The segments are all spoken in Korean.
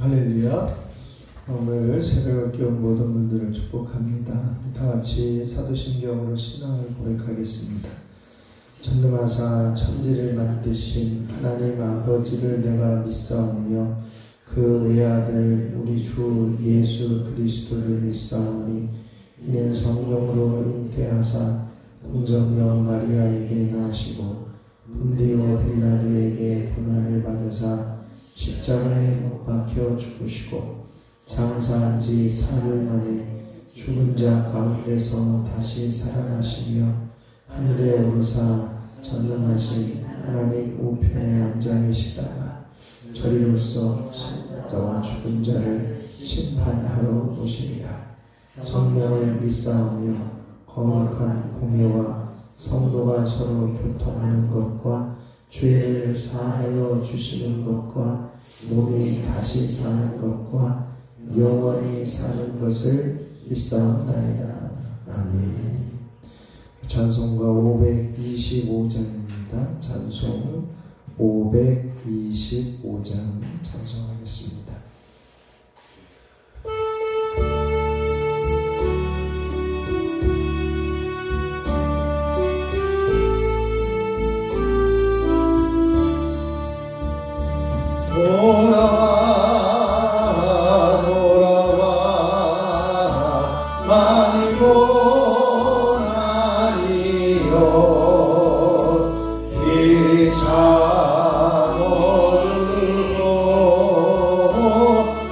할렐루야. 오늘 새벽을 깨운 모든 분들을 축복합니다. 다같이 사도신경으로 신앙을 고백하겠습니다. 전능하사 천지를 만드신 하나님 아버지를 내가 믿사오며 그 외아들 우리 주 예수 그리스도를 믿사오니 이는 성령으로 잉태하사 동정녀 마리아에게 나시고 본디오 빌라도에게 고난을 받으사 십자가에 못 박혀 죽으시고 장사한 지 사흘 만에 죽은 자 가운데서 다시 살아나시며 하늘에 오르사 전능하신 하나님 우편에 앉아 계시다가 저리로서 생자와 죽은 자를 심판하러 오시리라. 성령을 믿사오며 거룩한 공예와 성도가 서로 교통하는 것과 죄를 사하여 주시는 것과 몸이 다시 사는 것과 영원히 사는 것을 믿사옵나이다. 아멘. 찬송가 525장입니다. 찬송 525장 찬송하겠습니다. 돌아와 돌아와 많이 보나니요 길이 참어르고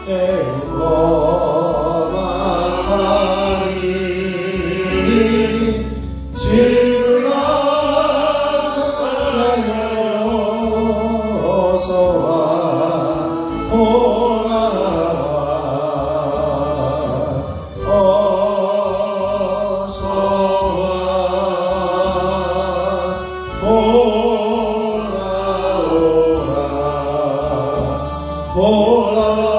매우 험하니 집을 나가요 어서와 Oh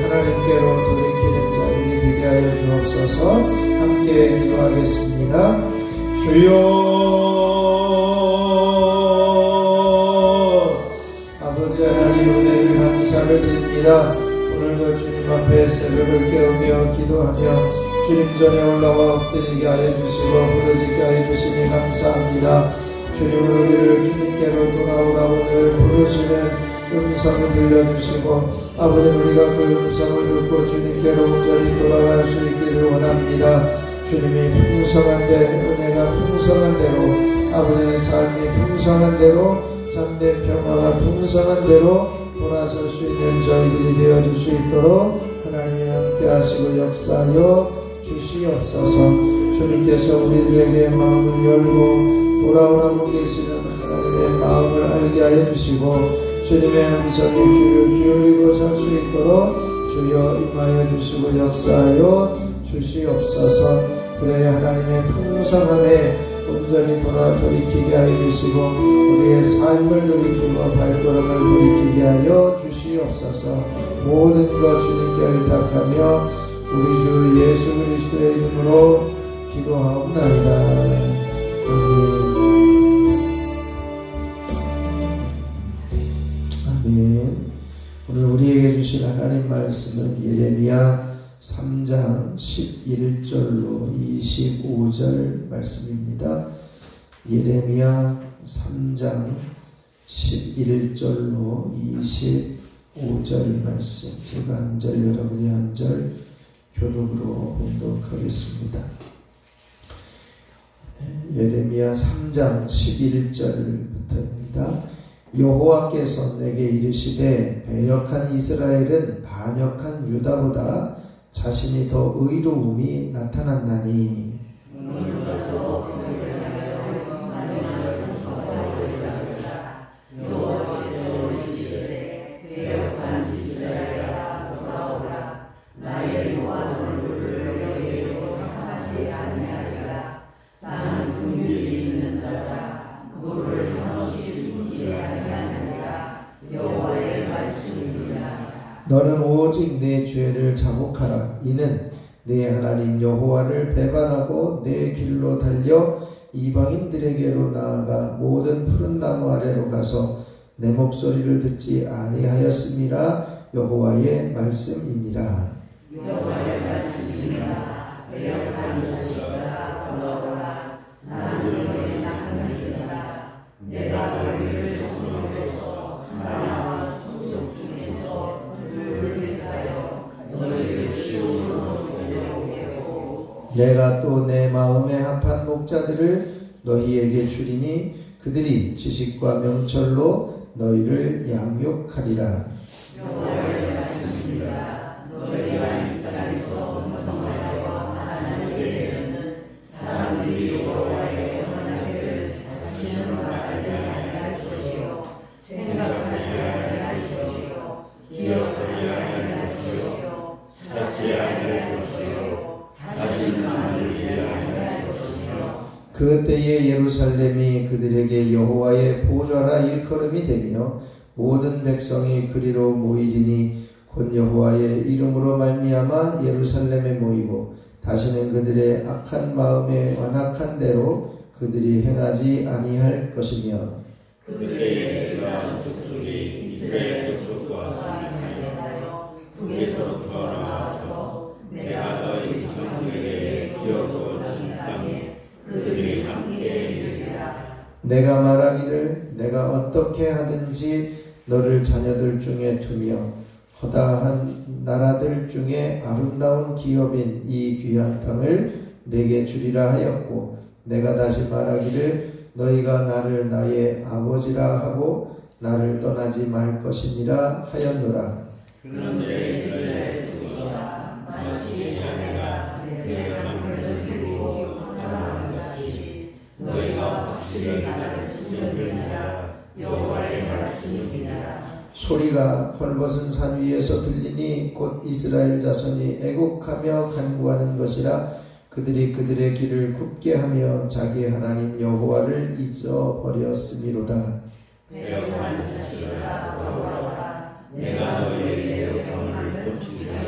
하나님께로 돌이키는 자들이 되게 하여 주옵소서. 함께 기도하겠습니다. 주여, 아버지 하나님 은혜를 감사를 드립니다. 오늘도 주님 앞에 새벽을 깨우며 기도하며 주님 전에 올라와 엎드리게 하여 주시고 부르짖게 하여 주시니 감사합니다. 주님은 우리를 주님께로 돌아오라 오늘 부르시는 음성을 들려주시고 아버지 우리가 그 음성을 듣고 주님께로 온전히 돌아갈 수 있기를 원합니다. 주님이 풍성한 대로 은혜가 풍성한 대로 아버지의 삶이 풍성한 대로 참된 평화가 풍성한 대로 돌아설 수 있는 저희들이 되어줄 수 있도록 하나님이 함께 하시고 역사하여 주시옵소서. 주님께서 우리들에게 마음을 열고 돌아오라고 계시는 하나님의 마음을 알게 하여 주시고 주님의 음성에 귀를 기울이고 설 수 있도록 주여 임하여 주시고 역사하여 주시옵소서. 그래야 하나님의 풍성함에 온전히 돌이키게 하여 주시고 우리의 삶을 돌이키고 발걸음을 돌이키게 하여 주시옵소서. 모든 것 주님께 의탁하며 우리 주 예수 그리스도의 이름으로 기도하옵나이다. 아멘. 오늘 우리에게 주신 하나님 말씀은 예레미야 3장 11절로 25절 말씀입니다. 예레미야 3장 11절로 25절 말씀, 제가 한 절 여러분이 한 절 교독으로 봉독하겠습니다. 예레미야 3장 11절부터입니다. 여호와께서 내게 이르시되 배역한 이스라엘은 반역한 유다보다 자신이 더 의로움이 나타났나니 너는 오직 내 죄를 자복하라. 이는 내 하나님 여호와를 배반하고 내 길로 달려 이방인들에게로 나아가 모든 푸른 나무 아래로 가서 내 목소리를 듣지 아니하였음이라. 여호와의 말씀이니라. 여호와의 말씀이니라. 배역한 자식아 돌아오라. 나는 너희 하나님이라. 내가 너희를 성읍에서 나라와 종족 중에서 불러내어 너희를 시온으로 데려오겠고 내가 또 내 마음에 합한 목자들을 너희에게 주리니 그들이 지식과 명철로 너희를 양육하리라. 여호와의 말씀이니라. 너희가 이 땅에서 번성하여 많아지게 되면 사람들이 여호와의 언약궤를 다시는 말하지 아니할 것이요 생각하지 아니할 것이요 기억하지 아니할 것이요 찾지 아니할 것이요 다시는 만들지 아니할 것이요 그때에 예루살렘이 그들에게 여호와의 보좌라 일컬음이 되며 모든 백성이 그리로 모이리니 곧 여호와의 이름으로 말미암아 예루살렘에 모이고 다시는 그들의 악한 마음에 완악한 대로 그들이 행하지 아니할 것이며 그들의 유다 족속이 이스라엘 족속과 반역하여 북에서부터 나와서 내가 너희 조상에게 기업으로 준 땅에 그들이 함께 이르리라. 내가 말하기를 내가 어떻게 하든지 너를 자녀들 중에 두며 허다한 나라들 중에 아름다운 기업인 이 귀한 땅을 내게 주리라 하였고 내가 다시 말하기를 너희가 나를 나의 아버지라 하고 나를 떠나지 말 것이니라 하였노라. 그런데 이스라엘 족속아 마치 아내가 내 남편을 쓰고 말하는 같이 너희가 확실히 나를 숨겨두니라. 여호와의 말씀이니라. 소리가 헐벗은 산 위에서 들리니 곧 이스라엘 자손이 애곡하며 간구하는 것이라. 그들이 그들의 길을 굽게 하며 자기 하나님 여호와를 잊어버렸음이로다. 배역한 자식아 돌아오라. 내가 너희에게 영광을 고치리라.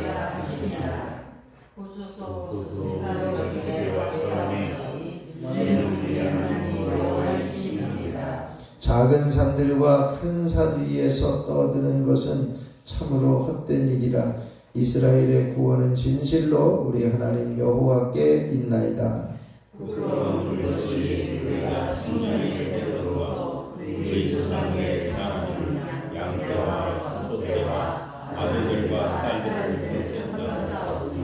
작은 산들과 큰 산 위에서 떠드는 것은 참으로 헛된 일이라. 이스라엘의 구원은 진실로 우리 하나님 여호와께 있나이다. 부끄러운 것이 우리가 청년의 때로부터 우리 조상의 사랑하는 양떼와 소떼와 아들들과 딸들을 싸우지.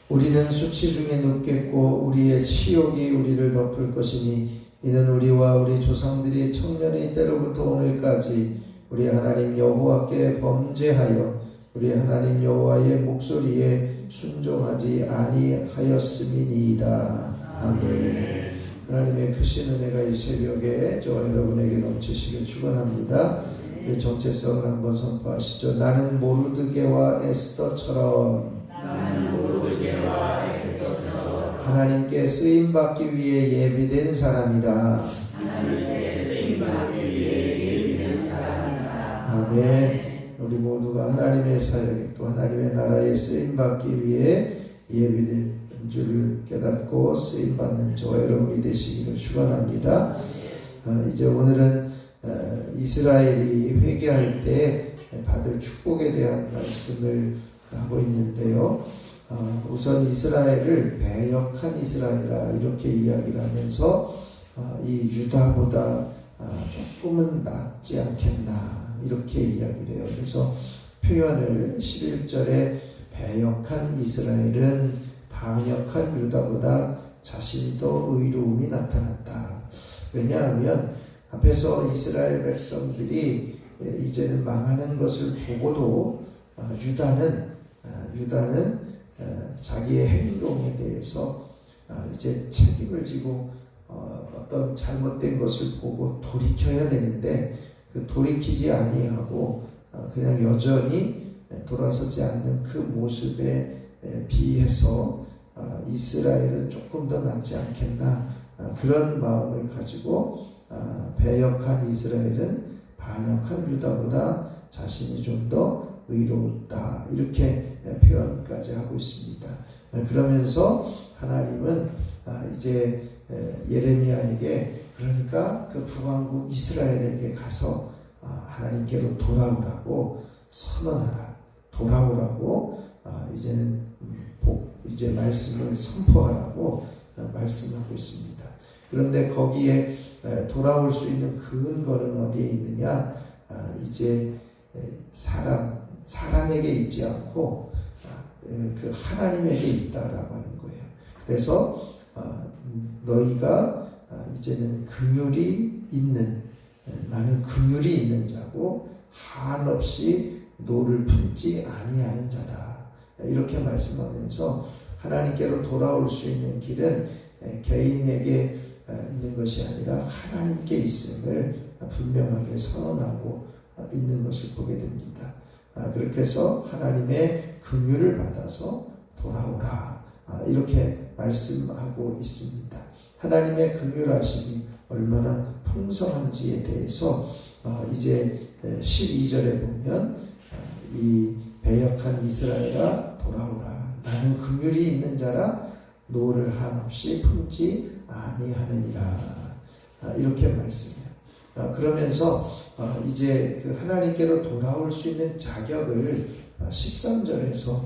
우리는 수치 중에 눕겠고 우리의 치욕이 우리를 덮을 것이니 이는 우리와 우리 조상들이 청년의 때로부터 오늘까지 우리 하나님 여호와께 범죄하여 우리 하나님 여호와의 목소리에 순종하지 아니하였음이니이다. 아멘. 하나님의 크신 은혜가 이 새벽에 저와 여러분에게 넘치시길 축원합니다. 우리 정체성을 한번 선포하시죠. 나는 모르드게와 에스더처럼 하나님께 쓰임받기 위해 예비된 사람이다. 아멘. 우리 모두가 하나님의 사역에 또 하나님의 나라에 쓰임받기 위해 예비된 줄을 깨닫고 쓰임받는 저와 여러분이 되시기를 축원합니다. 이제 오늘은 이스라엘이 회개할 때 받을 축복에 대한 말씀을 하고 있는데요. 우선 이스라엘을 배역한 이스라엘이라 이렇게 이야기를 하면서 이 유다보다 조금은 낫지 않겠나 이렇게 이야기를 해요. 그래서 표현을 11절에 배역한 이스라엘은 반역한 유다보다 자신이 더 의로움이 나타났다. 왜냐하면 앞에서 이스라엘 백성들이 이제는 망하는 것을 보고도 유다는 자기의 행동에 대해서 이제 책임을 지고 어떤 잘못된 것을 보고 돌이켜야 되는데 그 돌이키지 아니하고 그냥 여전히 돌아서지 않는 그 모습에 비해서 이스라엘은 조금 더 낫지 않겠나 그런 마음을 가지고 배역한 이스라엘은 반역한 유다보다 자신이 좀 더 의로웠다 이렇게 표현까지 하고 있습니다. 그러면서 하나님은 이제 예레미야에게 그러니까 그 북왕국 이스라엘에게 가서 하나님께로 돌아오라고 선언하라. 돌아오라고 이제는 이제 말씀을 선포하라고 말씀하고 있습니다. 그런데 거기에 돌아올 수 있는 근거는 어디에 있느냐? 이제 사람에게 있지 않고 그 하나님에게 있다라고 하는 거예요. 그래서 너희가 이제는 긍휼이 있는 나는 긍휼이 있는 자고 한없이 노를 품지 아니하는 자다. 이렇게 말씀하면서 하나님께로 돌아올 수 있는 길은 개인에게 있는 것이 아니라 하나님께 있음을 분명하게 선언하고 있는 것을 보게 됩니다. 그렇게 해서 하나님의 긍휼을 받아서 돌아오라 이렇게 말씀하고 있습니다. 하나님의 긍휼하심이 얼마나 풍성한지에 대해서 이제 12절에 보면 이 배역한 이스라엘아 돌아오라. 나는 긍휼이 있는 자라 노를 한없이 품지 아니하느니라. 이렇게 말씀해요. 그러면서 이제 그 하나님께로 돌아올 수 있는 자격을 13절에서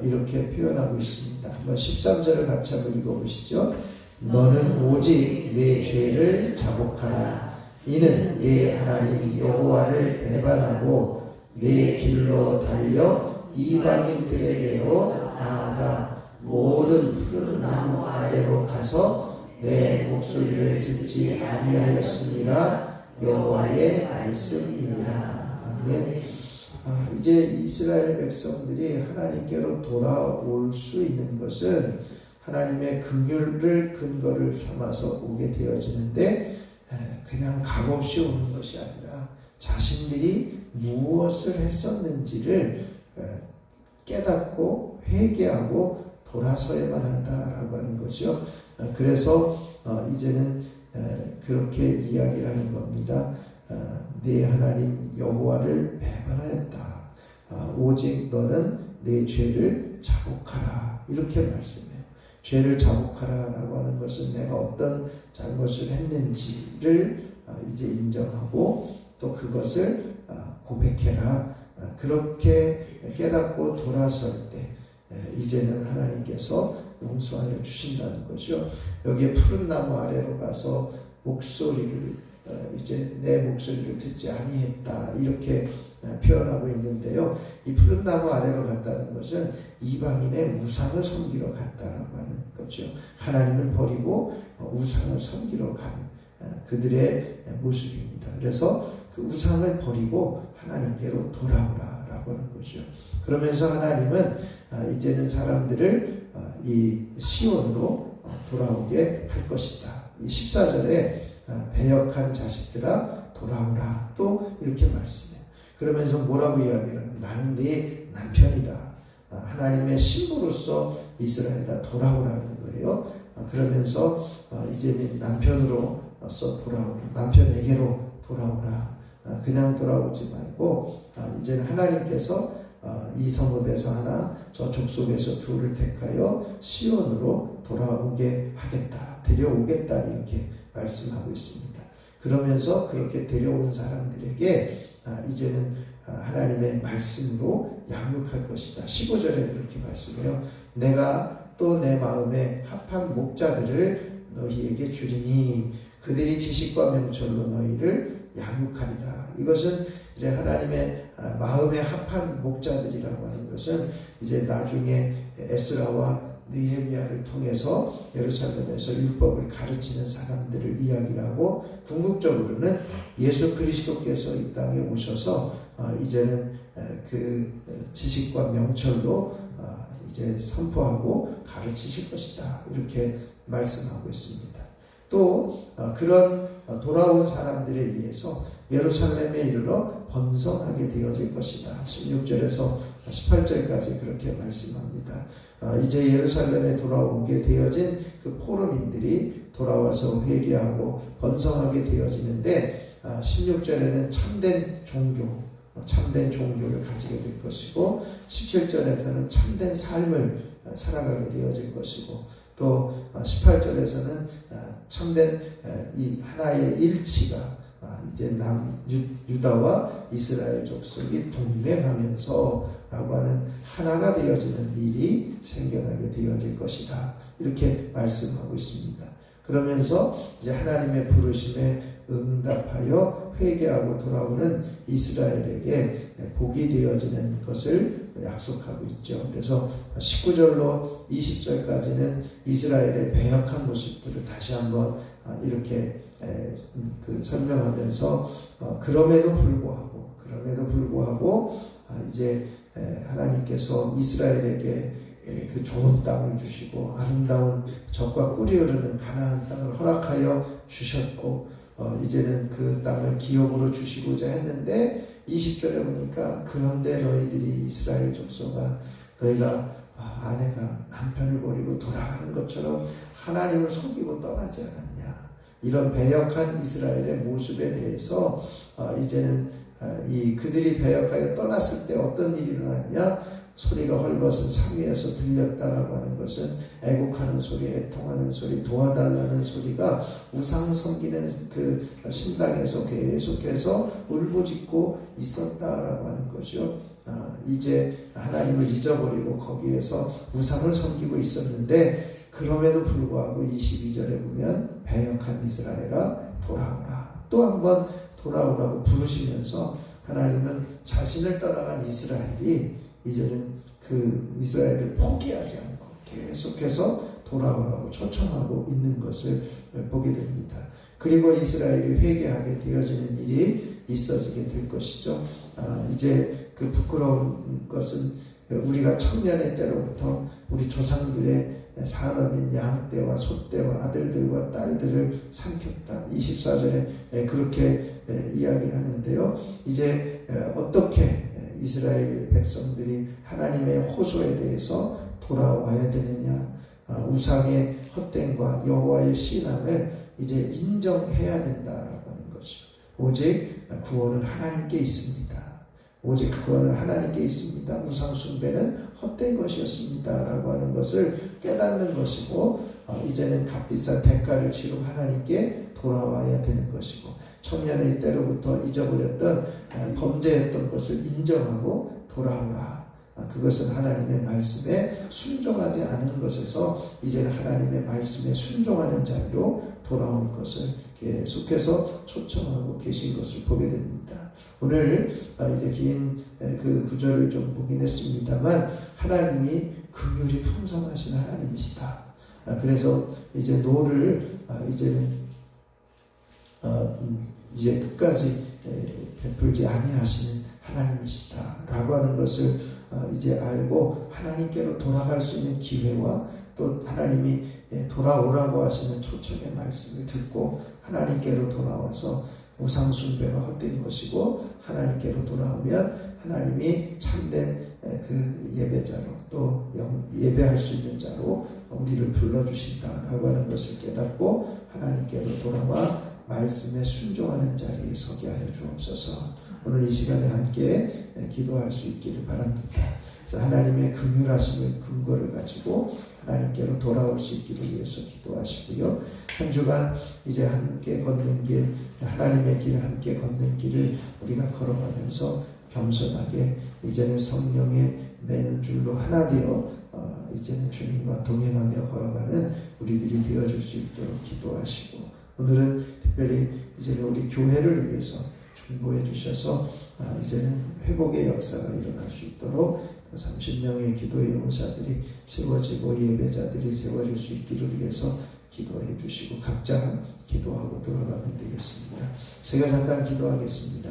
이렇게 표현하고 있습니다. 한번 13절을 같이 한번 읽어보시죠. 너는 오직 내 죄를 자복하라. 이는 내 하나님 여호와를 배반하고 내 길로 달려 이방인들에게로 나아가 모든 푸른 나무 아래로 가서 내 목소리를 듣지 아니하였습니다. 여호와의 말씀이니라. 아멘. 이제 이스라엘 백성들이 하나님께로 돌아올 수 있는 것은 하나님의 긍휼을 근거를 삼아서 오게 되어지는데 그냥 값없이 오는 것이 아니라 자신들이 무엇을 했었는지를 깨닫고 회개하고 돌아서야만 한다라고 하는 거죠. 그래서 이제는 그렇게 이야기를 하는 겁니다. 내 하나님 여호와를 배반하였다. 오직 너는 내 죄를 자복하라. 이렇게 말씀해요. 죄를 자복하라 라고 하는 것은 내가 어떤 잘못을 했는지를 이제 인정하고 또 그것을 고백해라. 그렇게 깨닫고 돌아설 때 이제는 하나님께서 용서하여 주신다는 거죠. 여기에 푸른 나무 아래로 가서 목소리를 이제 내 목소리를 듣지 아니했다 이렇게 표현하고 있는데요. 이 푸른 나무 아래로 갔다는 것은 이방인의 우상을 섬기러 갔다라고 하는 거죠. 하나님을 버리고 우상을 섬기러 간 그들의 모습입니다. 그래서 그 우상을 버리고 하나님께로 돌아오라라고 하는 거죠. 그러면서 하나님은 이제는 사람들을 이 시온으로 돌아오게 할 것이다. 이 14절에 배역한 자식들아 돌아오라 또 이렇게 말씀해요. 그러면서 뭐라고 이야기하냐면 나는 네 남편이다. 하나님의 신부로서 이스라엘아 돌아오라는 거예요. 그러면서 이제 남편으로서 남편에게로 돌아오라. 그냥 돌아오지 말고 이제는 하나님께서 이 성읍에서 하나 저 족속에서 둘을 택하여 시온으로 돌아오게 하겠다. 데려오겠다 이렇게 말씀하고 있습니다. 그러면서 그렇게 데려온 사람들에게 이제는 하나님의 말씀으로 양육할 것이다. 15절에 그렇게 말씀해요. 내가 또 내 마음에 합한 목자들을 너희에게 주리니 그들이 지식과 명철로 너희를 양육하리라. 이것은 이제 하나님의 마음에 합한 목자들이라고 하는 것은 이제 나중에 에스라와 느헤미야를 통해서 예루살렘에서 율법을 가르치는 사람들을 이야기하고 궁극적으로는 예수 그리스도께서 이 땅에 오셔서 이제는 그 지식과 명철로 이제 선포하고 가르치실 것이다. 이렇게 말씀하고 있습니다. 또 그런 돌아온 사람들에 의해서 예루살렘에 이르러 번성하게 되어질 것이다. 16절에서 18절까지 그렇게 말씀합니다. 이제 예루살렘에 돌아오게 되어진 그 포로민들이 돌아와서 회개하고 번성하게 되어지는데 16절에는 참된 종교를 가지게 될 것이고 17절에서는 참된 삶을 살아가게 되어질 것이고 또 18절에서는 참된 이 하나의 일치가 이제 유다와 이스라엘 족속이 동맹하면서 라고 하는 하나가 되어지는 일이 생겨나게 되어질 것이다. 이렇게 말씀하고 있습니다. 그러면서 이제 하나님의 부르심에 응답하여 회개하고 돌아오는 이스라엘에게 복이 되어지는 것을 약속하고 있죠. 그래서 19절로 20절까지는 이스라엘의 배역한 모습들을 다시 한번 이렇게 설명하면서 그럼에도 불구하고 이제 하나님께서 이스라엘에게 그 좋은 땅을 주시고 아름다운 젖과 꿀이 흐르는 가나안 땅을 허락하여 주셨고 이제는 그 땅을 기업으로 주시고자 했는데 20절에 보니까 그런데 너희들이 이스라엘 족속아 너희가 아내가 남편을 버리고 돌아가는 것처럼 하나님을 속이고 떠나지 않았냐. 이런 배역한 이스라엘의 모습에 대해서 이제는 그들이 배역하여 떠났을 때 어떤 일이 일어났냐. 소리가 헐벗은 산 위에서 들렸다라고 하는 것은 애곡하는 소리, 애통하는 소리, 도와달라는 소리가 우상 섬기는 그 신당에서 계속해서 울부짖고 있었다라고 하는 거죠. 이제 하나님을 잊어버리고 거기에서 우상을 섬기고 있었는데 그럼에도 불구하고 22절에 보면 배역한 이스라엘아 돌아오라. 또 한번 돌아오라고 부르시면서 하나님은 자신을 떠나간 이스라엘이 이제는 그 이스라엘을 포기하지 않고 계속해서 돌아오라고 초청하고 있는 것을 보게 됩니다. 그리고 이스라엘이 회개하게 되어지는 일이 있어지게 될 것이죠. 이제 그 부끄러운 것은 우리가 청년의 때로부터 우리 조상들의 산업인 양떼와 소떼와 아들들과 딸들을 삼켰다. 24절에 그렇게 이야기를 하는데요. 이제 어떻게 이스라엘 백성들이 하나님의 호소에 대해서 돌아와야 되느냐. 우상의 헛됨과 여호와의 신앙을 이제 인정해야 된다라고 하는 것이죠. 오직 구원은 하나님께 있습니다. 오직 구원은 하나님께 있습니다. 우상 숭배는 헛된 것이었습니다. 라고 하는 것을 깨닫는 것이고 이제는 값비싼 대가를 치르고 하나님께 돌아와야 되는 것이고 청년의 때로부터 잊어버렸던 범죄했던 것을 인정하고 돌아오라. 그것은 하나님의 말씀에 순종하지 않은 것에서 이제는 하나님의 말씀에 순종하는 자리로 돌아올 것을 계속해서 초청하고 계신 것을 보게 됩니다. 오늘 이제 긴 그 구절을 좀 보긴 했습니다만 하나님이 긍휼이 풍성하신 하나님이시다. 그래서 이제 노를 이제는 이제 끝까지 베풀지 아니하시는 하나님이시다라고 하는 것을 이제 알고 하나님께로 돌아갈 수 있는 기회와 또 하나님이 돌아오라고 하시는 초청의 말씀을 듣고 하나님께로 돌아와서 우상 숭배가 헛된 것이고 하나님께로 돌아오면 하나님이 참된 그 예배자로 또 예배할 수 있는 자로 우리를 불러주신다라고 하는 것을 깨닫고 하나님께로 돌아와 말씀에 순종하는 자리에 서게 하여 주옵소서. 오늘 이 시간에 함께 기도할 수 있기를 바랍니다. 그래서 하나님의 긍휼하심을 근거를 가지고 하나님께로 돌아올 수 있기를 위해서 기도하시고요. 한 주간 이제 함께 걷는 길, 하나님의 길 함께 걷는 길을 우리가 걸어가면서 겸손하게 이제는 성령의 매는 줄로 하나 되어 이제는 주님과 동행하며 걸어가는 우리들이 되어줄 수 있도록 기도하시고, 오늘은 특별히 이제는 우리 교회를 위해서 중보해 주셔서 이제는 회복의 역사가 일어날 수 있도록 30명의 기도의 용사들이 세워지고 예배자들이 세워질 수 있기를 위해서 기도해 주시고 각자 기도하고 돌아가면 되겠습니다. 제가 잠깐 기도하겠습니다.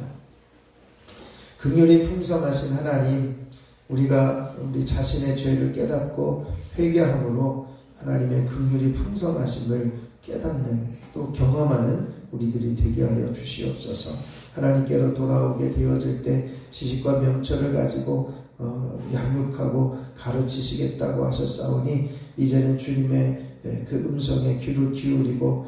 긍휼이 풍성하신 하나님, 우리가 우리 자신의 죄를 깨닫고 회개함으로 하나님의 긍휼이 풍성하심을 깨닫는 또 경험하는 우리들이 되게 하여 주시옵소서. 하나님께로 돌아오게 되어질 때 지식과 명철을 가지고 양육하고 가르치시겠다고 하셨사오니 이제는 주님의 그 음성에 귀를 기울이고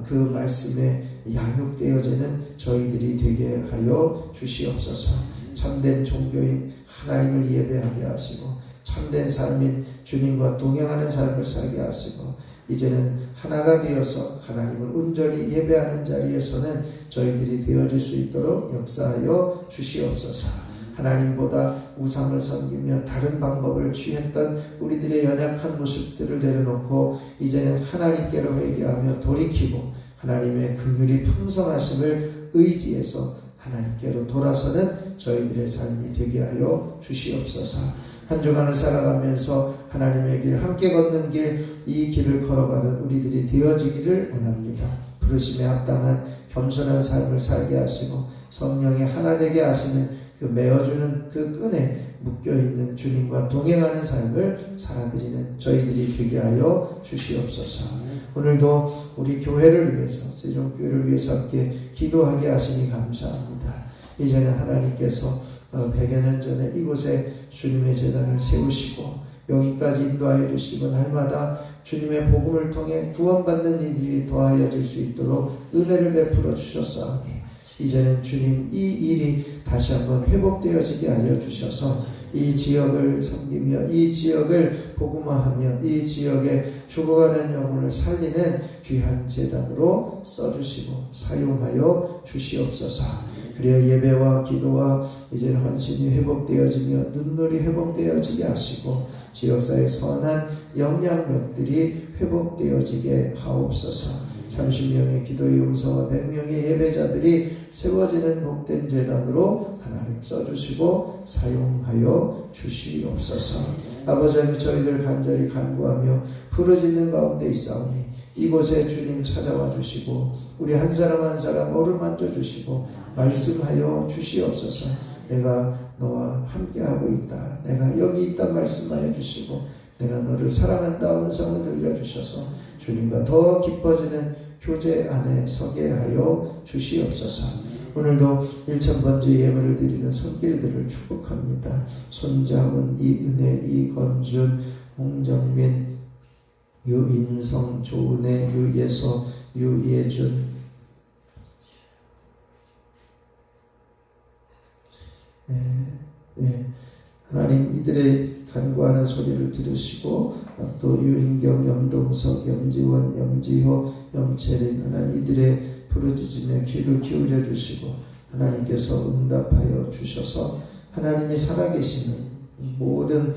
그 말씀에 양육되어지는 저희들이 되게 하여 주시옵소서. 참된 종교인 하나님을 예배하게 하시고 참된 삶인 주님과 동행하는 삶을 살게 하시고 이제는 하나가 되어서 하나님을 온전히 예배하는 자리에서는 저희들이 되어질 수 있도록 역사하여 주시옵소서. 하나님보다 우상을 섬기며 다른 방법을 취했던 우리들의 연약한 모습들을 내려놓고 이제는 하나님께로 회개하며 돌이키고 하나님의 긍휼이 풍성하심을 의지해서 하나님께로 돌아서는 저희들의 삶이 되게 하여 주시옵소서. 한 주간을 살아가면서 하나님의 길 함께 걷는 길, 이 길을 걸어가는 우리들이 되어지기를 원합니다. 부르심에 합당한 겸손한 삶을 살게 하시고 성령이 하나 되게 하시는 그 메어주는 그 끈에 묶여있는 주님과 동행하는 삶을 살아드리는 저희들이 되게 하여 주시옵소서. 오늘도 우리 교회를 위해서, 세종교회를 위해서 함께 기도하게 하시니 감사합니다. 이제는 하나님께서 100여 년 전에 이곳에 주님의 제단을 세우시고 여기까지 인도하여 주시고 날마다 주님의 복음을 통해 구원받는 이들이 더하여질 수 있도록 은혜를 베풀어 주셨사오니 이제는 주님 이 일이 다시 한번 회복되어지게 하여 주셔서 이 지역을 섬기며 이 지역을 복음화하며 이 지역에 죽어가는 영혼을 살리는 귀한 제단으로 써주시고 사용하여 주시옵소서. 그래야 예배와 기도와 이제는 헌신이 회복되어지며 눈물이 회복되어지게 하시고 지역사의 선한 영향력들이 회복되어지게 하옵소서. 30명의 기도의 용사와 100명의 예배자들이 세워지는 복된 제단으로 하나님 써주시고 사용하여 주시옵소서. 아버지 하나님, 저희들 간절히 간구하며 부르짖는 가운데 있사오니 이곳에 주님 찾아와 주시고 우리 한 사람 한 사람 어루만져 주시고 말씀하여 주시옵소서. 내가 너와 함께하고 있다, 내가 여기 있다 말씀하여 주시고 내가 너를 사랑한다 음성을 들려주셔서 주님과 더 깊어지는 교제 안에 서게 하여 주시옵소서. 오늘도 1000번째 예물을 드리는 손길들을 축복합니다. 손자은, 이은혜, 이건준, 홍정민, 유인성, 조은혜, 유예서, 유예준, 하나님 이들의 간구하는 소리를 들으시고 또 유인경, 염동석, 염지원, 염지호, 염채린 하나님 이들의 부르짖으며 귀를 기울여 주시고 하나님께서 응답하여 주셔서 하나님이 살아계시는 모든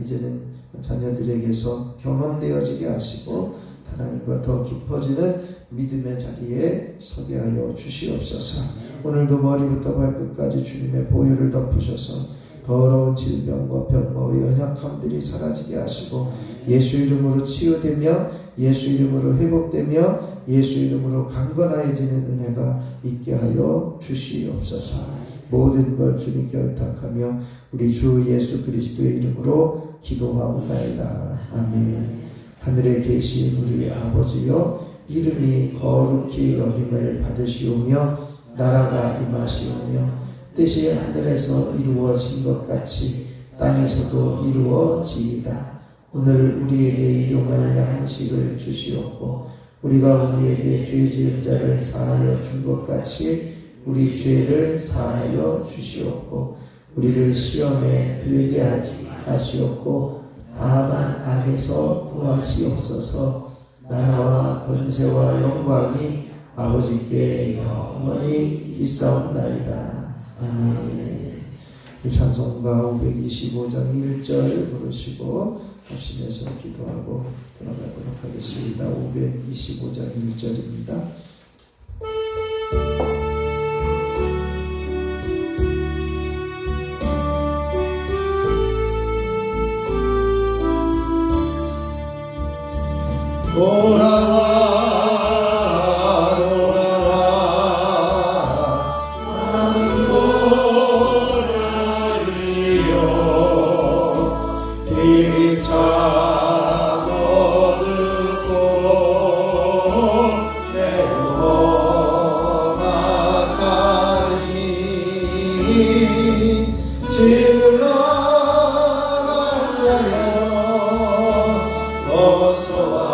이제는 자녀들에게서 경험되어지게 하시고 하나님과 더 깊어지는 믿음의 자리에 서게 하여 주시옵소서. 오늘도 머리부터 발끝까지 주님의 보혈을 덮으셔서 더러운 질병과 병마와 연약함들이 사라지게 하시고 예수 이름으로 치유되며 예수 이름으로 회복되며 예수 이름으로 강건해지는 은혜가 있게 하여 주시옵소서. 모든 걸 주님께 의탁하며 우리 주 예수 그리스도의 이름으로 기도하옵나이다. 아멘. 하늘에 계신 우리 아버지여, 이름이 거룩히 여김을 받으시오며 나라가 임하시오며 뜻이 하늘에서 이루어진 것 같이 땅에서도 이루어지이다. 오늘 우리에게 일용할 양식을 주시옵고 우리가 우리에게 죄 지은 자를 사하여 준 것 같이 우리 죄를 사하여 주시옵고 우리를 시험에 들게 하지 마시옵고 다만 악에서 구하시옵소서. 나라와 권세와 영광이 아버지께 영원히 있사옵나이다. 아멘. 이 찬송가 525장 1절 부르시고 합심해서 기도하고 돌아가도록 하겠습니다. 525장 1절입니다. 돌아와 돌아와 나는 돌아리요 길이 작아듣고 내려 나가니 지금 나간 자여 어서와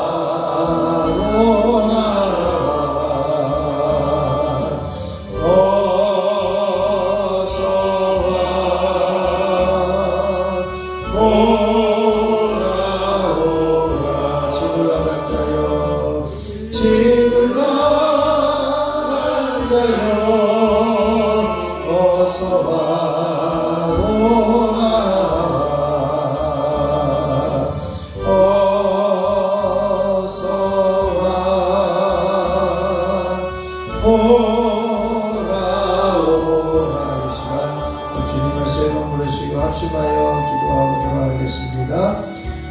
합심하여 기도하고 돌아가겠습니다.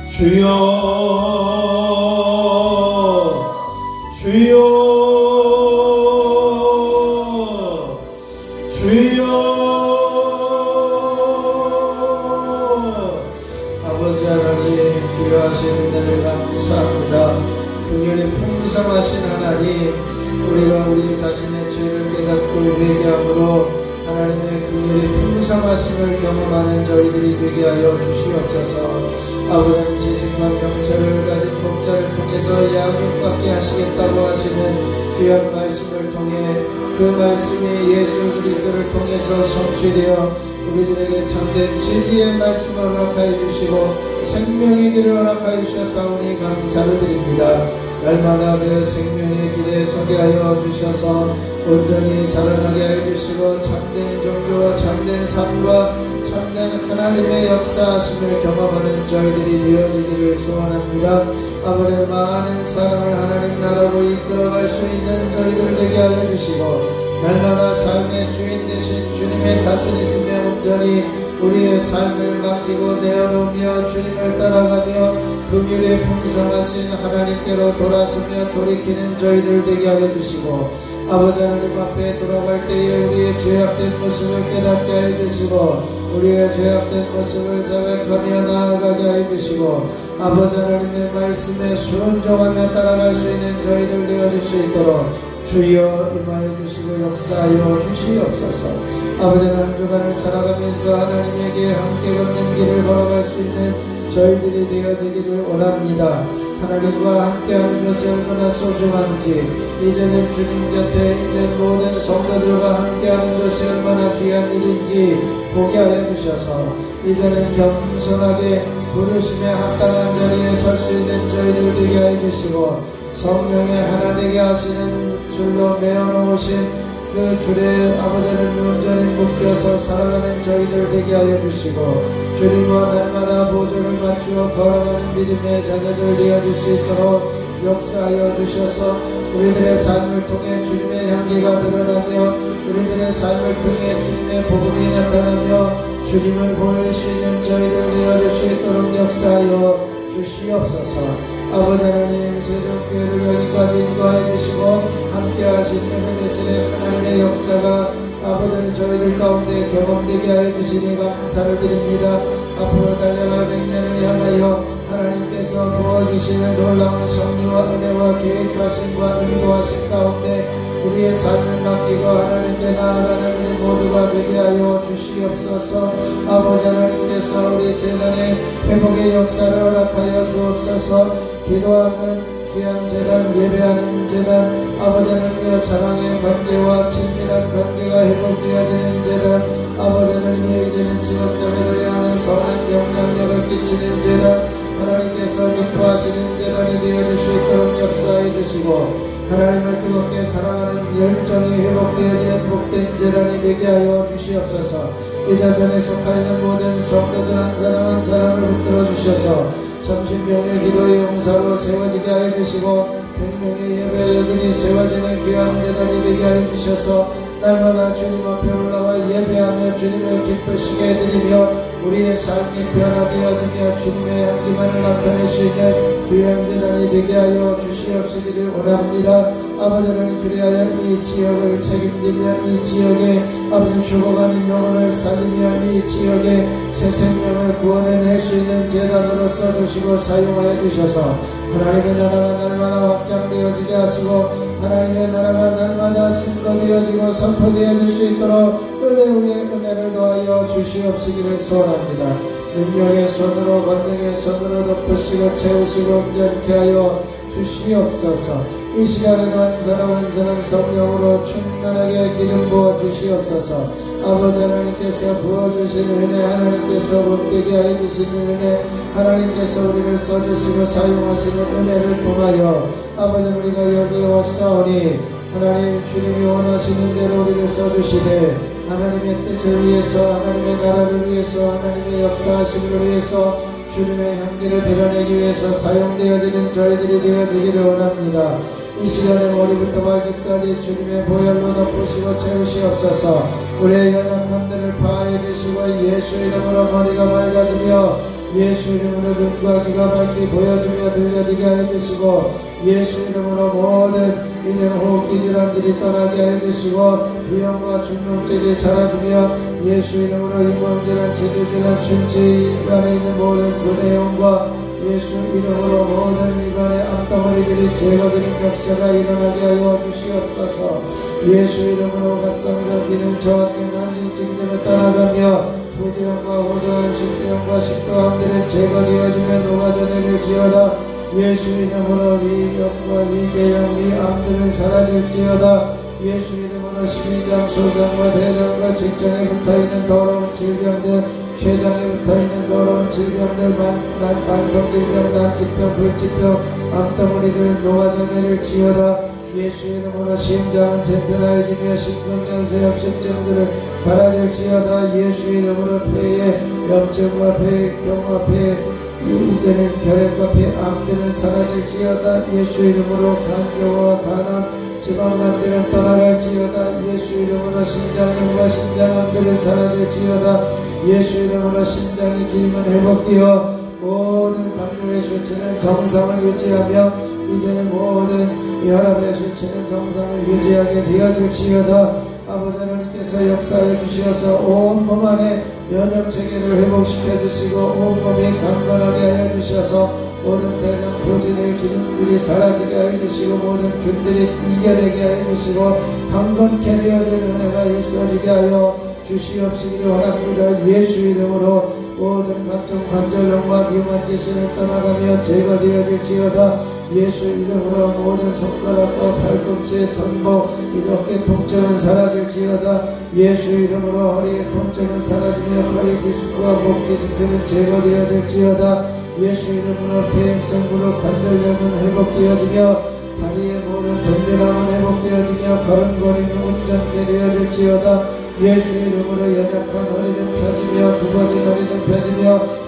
주여 주여 주여 아버지 하나님 귀하신 은혜를 감사합니다. 긍휼이 풍성하신 하나님, 우리가 우리 자신의 죄를 깨닫고 회개함으로 하나님의 긍휼이 풍성하심을 경험하는 저희들이 되게 하여 주시옵소서. 아버지는 지식과 명철을 가진 목자를 통해서 양육받게 하시겠다고 하시는 귀한 말씀을 통해 그 말씀이 예수 그리스도를 통해서 성취되어 우리들에게 참된 진리의 말씀을 허락하여 주시고 생명의 길을 허락하여 주셔사오니 감사를 드립니다. 날마다 그 생명의 길에 서게 하여 주셔서 온전히 자라나게 하여 주시고 참된 종교와 참된 삶과 참된 하나님의 역사하심을 경험하는 저희들이 되어지기를 소원합니다. 아버지의 많은 사랑을 하나님 나라로 이끌어갈 수 있는 저희들 되게 하여 주시고 날마다 삶의 주인 되신 주님의 다스리심에 온전히 우리의 삶을 맡기고 내어놓으며 주님을 따라가며 긍휼의 풍성하신 하나님께로 돌아서며 돌이키는 저희들 되게 하여 주시고 아버지 하나님 앞에 돌아갈 때에 우리의 죄악된 모습을 깨닫게 하여 주시고 우리의 죄악된 모습을 자백하며 나아가게 하여 주시고 아버지 하나님의 말씀에 순종하며 따라갈 수 있는 저희들 되어줄 수 있도록 주여 임하여 주시고 역사하여 주시옵소서. 아버지는 한 주간을 살아가면서 하나님에게 함께 걷는 길을 걸어갈 수 있는 저희들이 되어지기를 원합니다. 하나님과 함께하는 것이 얼마나 소중한지 이제는 주님 곁에 있는 모든 성도들과 함께하는 것이 얼마나 귀한 일인지 보게 하여 주셔서 이제는 겸손하게 부르심에 합당한 자리에 설 수 있는 저희들 되게 하여 주시고 성령의 하나 되게 하시는 줄로 메어놓으신 그 줄에 아버지를 온전히 묶여서 살아가는 저희들 되게 하여 주시고 주님과 날마다 보조를 맞추어 걸어가는 믿음의 자녀들 되어줄 수 있도록 역사하여 주셔서 우리들의 삶을 통해 주님의 향기가 드러나며 우리들의 삶을 통해 주님의 복음이 나타나며 주님을 보일 수 있는 저희들 되어줄 수 있도록 역사하여 주시옵소서. 아버지 하나님 세종교회를 여기까지 인도하여 주시고 함께하신 에베네셀의 하나님의 역사가 아버지는 저희들 가운데 경험되게 하여 주시니 감사를 드립니다. 앞으로 달려갈 100년을 향하여 하나님께서 부어주시는 놀라운 섭리와 은혜와 계획하심과 인도하심 가운데 우리의 삶을 맡기고 하나님께 나아가는 우리 모두가 되게 하여 주시옵소서. 아버지 하나님께서 우리 재단의 회복의 역사를 허락하여 주옵소서. 기도하는 귀한 재단, 예배하는 재단, 아버지 하나님의 사랑의 관계와 친밀한 관계가 회복되어지는 재단, 아버지 하나님의 이제는 지역사회를 향한 선한 영향력을 끼치는 재단, 하나님께서 기뻐하시는 재단이 되어질 수 있도록 역사해 주시고 하나님을 뜨겁게 사랑하는 열정이 회복되어지는 복된 재단이 되게 하여 주시옵소서. 이 재단에 속하 있는 모든 성도들 한 사람 한 사람을 붙들어 주셔서 점심병의 기도의 용사로 세워지게 하여 주시고 100명의 예배자들이 세워지는 귀한 재단이 되게 하여 주셔서 날마다 주님 앞에 올라와 예배하며 주님을 기쁘시게 해드리며 우리의 삶이 변화되어지며 주님의 향기만을 나타낼 수 있는 귀한 재단이 되게 하여 주시옵시기를 원합니다. 아버지 하나님 그리하여 이 지역을 책임지며 이 지역에 아버지 죽어가는 영혼을 살리며 이 지역에 새 생명을 구원해낼 수 있는 재단으로 써주시고 사용하여 주셔서 하나님의 나라가 날마다 확장되어지게 하시고 하나님의 나라가 날마다 증거되어지고 선포되어질 수 있도록 은혜 위에 은혜를 더하여 주시옵시기를 소원합니다. 능력의 손으로 권능의 손으로 덮으시고 채우시고 온전케 하여 주시옵소서. 이 시간에도 한 사람 한 사람 성령으로 충만하게 기름 부어 주시옵소서. 아버지 하나님께서 부어주시는 은혜, 하나님께서 복되게 하여 주시는 은혜, 하나님께서 우리를 써주시고 사용하시는 은혜를 통하여 아버지 우리가 여기 왔사오니 하나님 주님이 원하시는 대로 우리를 써주시되 하나님의 뜻을 위해서 하나님의 나라를 위해서 하나님의 역사하심을 위해서 주님의 향기를 드러내기 위해서 사용되어지는 저희들이 되어지기를 원합니다. 이 시간에 머리부터 발끝까지 주님의 보혈로 덮으시고 채우시옵소서. 우리의 연약함들을 파해 주시고 예수 이름으로 머리가 맑아지며 예수 이름으로 눈과 귀가 밝게 보여주며 들려지게 하여 주시고 예수 이름으로 모든 이전 호흡기 질환들이 떠나게 하여 주시고 비염과 중풍증이 사라지며 예수 이름으로 인공질환, 체질질환, 충치 입안에 있는 모든 구내염과 예수 이름으로 모든 입안의 암덩어리들이 제거되는 역사가 일어나게 하여 주시옵소서. 예수 이름으로 갑상선 기능 저하증, 난진증들을 떠나가며 부비염과 호조암, 식도염과 식도암들은 제거되어지며 녹아져내릴 지어다. 예수 이름으로 위염과 위궤양, 위암들은 사라질지어다. 예수 이름으로 심장, 소장과 대장과 직장에 붙어있는 더러운 질병들, 췌장에 붙어있는 더러운 질병들, 만성질병, 난치병, 불치병, 암덩어리들은 녹아져내릴 지어다. 예수 이름으로 심장은 튼튼해지며 심근경색 협심증들은 사라질지어다. 예수 이름으로 폐의 염증과 폐경과 폐 이제는 혈액과 폐암들은 사라질지어다. 예수 이름으로 간교와 간암 지방암들은 떠나갈지어다. 예수 이름으로 신장염과 신장암들은 사라질지어다. 예수 이름으로 신장의 기능은 회복되어 모든 당뇨의 수치는 정상을 유지하며 이제는 모든 혈압의 수치는 정상을 유지하게 되어질지어다. 아버지 하나님께서 역사해 주시어서 온 몸 안에 면역체계를 회복시켜 주시고 온 몸이 강건하게 하여 주셔서 모든 대장 부진의 기능들이 사라지게 하여 주시고 모든 균들이 이겨내게 하여 주시고 강건케 되어지는 은혜가 있어지게 하여 주시옵시기를 원합니다. 예수 이름으로 모든 각종 관절염과 류마티스는 떠나가며 제거되어질지어다. 예수 이름으로 모든 손가락과 팔꿈치의 선보 이렇게 통증은 사라질지어다. 예수 이름으로 허리의 통증은 사라지며 허리 디스크와 목 디스크는 제거되어질지어다. 예수 이름으로 퇴행성 무릎 관절염은 회복되어지며 다리의 모든 든든함은 회복되어지며 걸음걸이는 온전케 되어질지어다. 예수 이름으로 연약한 허리는 펴지며 굽어진 허리는 펴지며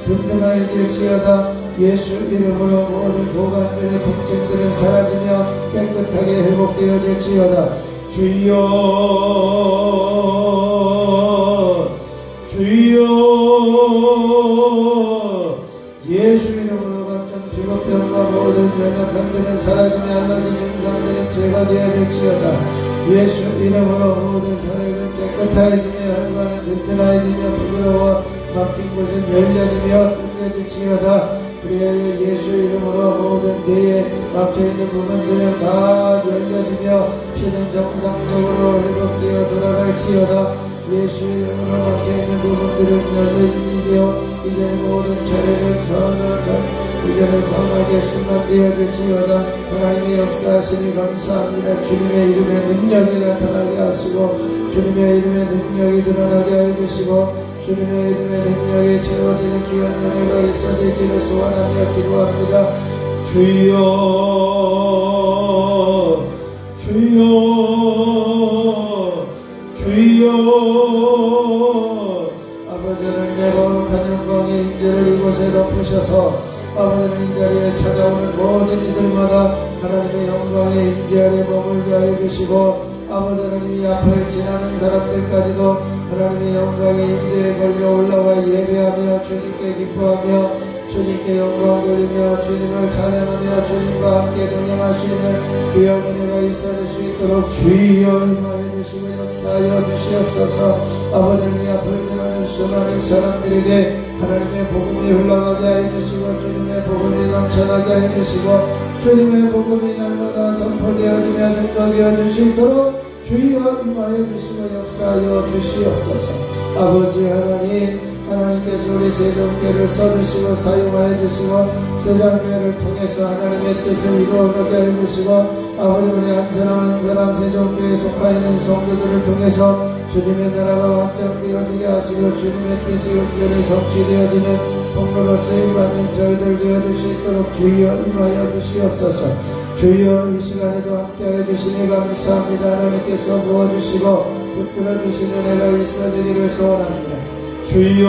든든해질지어다. 예수 이름으로 모든 고관절의 통증들은 사라지며 깨끗하게 회복되어질지어다. 주여 주여 예수 이름으로 각종 피부병과 모든 연약함들은 사라지며 알러지 증상들은 제거되어질지어다. 예수 이름으로 모든 혈액은 깨끗해지며 혈관은 든든해지며 부드러워 막힌 곳은 열려지며 뚫려질지어다. 그리하여 예수 이름으로 모든 뇌에 막혀있는 부분들은 다 열려지며 피는 정상적으로 회복되어 돌아갈지어다. 예수 이름으로 막혀있는 부분들은 열려지며 이제는 모든 혈액은 이제는 선하게 순환되어질지어다. 하나님의 역사하시니 감사합니다. 주님의 이름의 능력이 나타나게 하시고 주님의 이름의 능력이 드러나게 해주시고 주님의 이름의 능력이 채워지는 귀한 은혜가 있어지기를 소원하며 기도합니다. 주여 주여 주여 아버지 하나님의 거룩한 영광의 임재를 이곳에 덮으셔서 아버지는 이 자리에 찾아오는 모든 이들마다 하나님의 영광의 임재 아래 머물게 하여 주시고 아버지 하나님이 앞을 지나는 사람들까지도 하나님의 영광의 임재에 걸려 올라와 예배하며 주님께 기뻐하며 주님께 영광 돌리며 주님을 찬양하며 주님과 함께 동행할 수 있는 귀한 은혜가 있어질 수 있도록 주여 임하여 주시고 역사하여 주시옵소서. 아버지는 이 앞을 지나는 수많은 사람들에게 하나님의 복음이 흘러가게 하여 주시고 주님의 복음이 넘쳐나게 하여 주시고 주님의 복음이 날마다 선포되어지며 증거되어 줄 수 있도록 주여 임하여 주시고 역사하여 주시옵소서. 아버지 하나님께서 우리 세종교회를 써주시고 사용하여 주시고 세종교회를 통해서 하나님의 뜻을 이루어가게 하여 주시고 아버지 우리 한 사람 한 사람 세종교회에 속하 있는 성도들을 통해서 주님의 나라가 확장되어지게 하시고 주님의 뜻이 온전히 성취되어지는 통로로 쓰임받는 저희들 되어줄 수 있도록 주여 임하여 주시옵소서. 주여 이 시간에도 함께하여 주시니 감사합니다. 하나님께서 부어주시고 붙들어주시는 은혜가 있어지기를 소원합니다. 주여